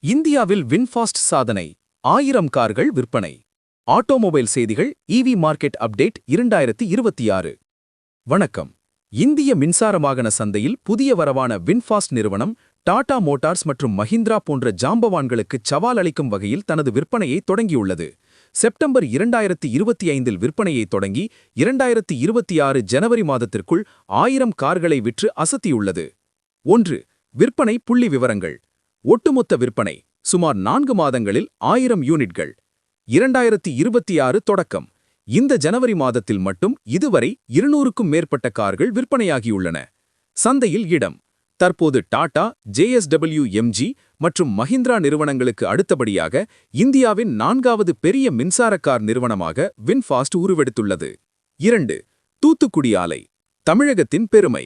இந்தியாவில் வின்ஃபாஸ்ட் சாதனை 1000 கார்கள் விற்பனை. ஆட்டோமொபைல் செய்திகள் இவி மார்க்கெட் அப்டேட் 2026. வணக்கம். இந்திய மின்சார வாகன சந்தையில் புதிய வரவான வின்ஃபாஸ்ட் நிறுவனம் டாடா மோட்டார்ஸ் மற்றும் மஹிந்திரா போன்ற ஜாம்பவான்களுக்கு சவால் அளிக்கும் வகையில் தனது விற்பனையை தொடங்கியுள்ளது. செப்டம்பர் 2025இல் விற்பனையை தொடங்கி 2026 ஜனவரி மாதத்திற்குள் 1000 கார்களை விற்று அசத்தியுள்ளது. 1. விற்பனை புள்ளி விவரங்கள். ஒட்டுமொத்த விற்பனை சுமார் 4 மாதங்களில் 1000 யூனிட்கள். 2026 தொடக்கம். இந்த ஜனவரி மாதத்தில் மட்டும் இதுவரை 200க்கும் மேற்பட்ட கார்கள் விற்பனையாகியுள்ளன. சந்தையில் இடம். தற்போது டாடா, JSW MG மற்றும் மஹிந்திரா நிறுவனங்களுக்கு அடுத்தபடியாக இந்தியாவின் 4வது பெரிய மின்சார கார் நிறுவனமாக வின்ஃபாஸ்ட் உருவெடுத்துள்ளது. 2. தூத்துக்குடி ஆலை. தமிழகத்தின் பெருமை.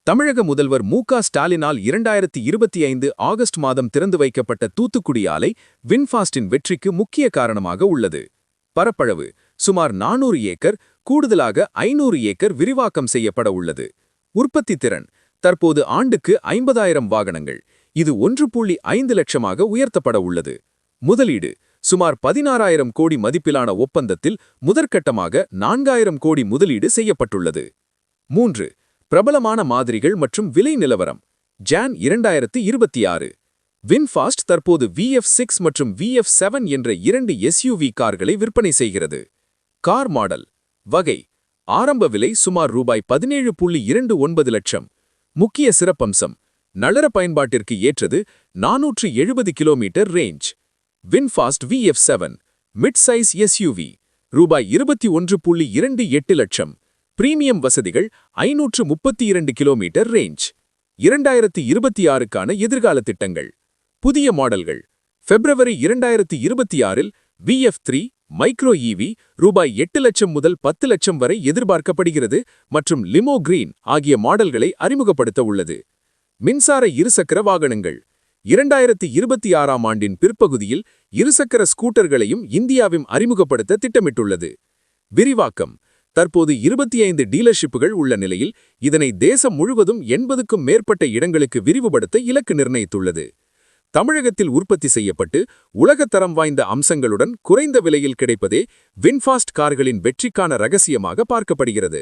தமிழக முதல்வர் மு.க. ஸ்டாலினால் 2025 ஆகஸ்ட் மாதம் திறந்து வைக்கப்பட்ட தூத்துக்குடி ஆலை வின்ஃபாஸ்டின் வெற்றிக்கு முக்கிய காரணமாக உள்ளது. பரப்பளவு சுமார் 400 ஏக்கர், கூடுதலாக 500 ஏக்கர் விரிவாக்கம் செய்யப்பட உள்ளது. உற்பத்தி திறன் தற்போது ஆண்டுக்கு 50,000 வாகனங்கள், இது 1.5 லட்சமாக உயர்த்தப்பட உள்ளது. முதலீடு சுமார் 16,000 கோடி மதிப்பிலான ஒப்பந்தத்தில் முதற்கட்டமாக 4,000 கோடி முதலீடு செய்யப்பட்டுள்ளது. 3. பிரபலமான மாதிரிகள் மற்றும் விலை நிலவரம். ஜான் 2026. வின்ஃபாஸ்ட் தற்போது VF6 மற்றும் VF7 என்ற 2 SUV கார்களை விற்பனை செய்கிறது. கார் மாடல் வகை. ஆரம்ப விலை சுமார் ரூபாய் 17.29 லட்சம். முக்கிய சிறப்பம்சம் நகர பயன்பாட்டிற்கு ஏற்றது, 470 kilometre range. VinFast VF7 mid size SUV ரூபாய் 21.28 லட்சம். பிரீமியம் வசதிகள், 532 கிலோமீட்டர் ரேஞ்ச். 2026க்கான எதிர்கால திட்டங்கள். புதிய மாடல்கள். பிப்ரவரி 2026இல் VF3 மைக்ரோ EV ரூபாய் 8 லட்சம் முதல் 10 லட்சம் வரை எதிர்பார்க்கப்படுகிறது மற்றும் லிமோ கிரீன் ஆகிய மாடல்களை அறிமுகப்படுத்த உள்ளது. மின்சார இருசக்கர வாகனங்கள். 2026ஆம் ஆண்டின் பிற்பகுதியில் இருசக்கர ஸ்கூட்டர்களையும் இந்தியாவும் அறிமுகப்படுத்த திட்டமிட்டுள்ளது. விரிவாக்கம். தற்போது 25 டீலர்ஷிப்புகள் உள்ள நிலையில் இதனை தேசம் முழுவதும் 80க்கும் மேற்பட்ட இடங்களுக்கு விரிவுபடுத்த இலக்கு நிர்ணயித்துள்ளது. தமிழகத்தில் உற்பத்தி செய்யப்பட்டு உலகத்தரம் வாய்ந்த அம்சங்களுடன் குறைந்த விலையில் கிடைப்பதே வின்ஃபாஸ்ட் கார்களின் வெற்றிக்கான ரகசியமாக பார்க்கப்படுகிறது.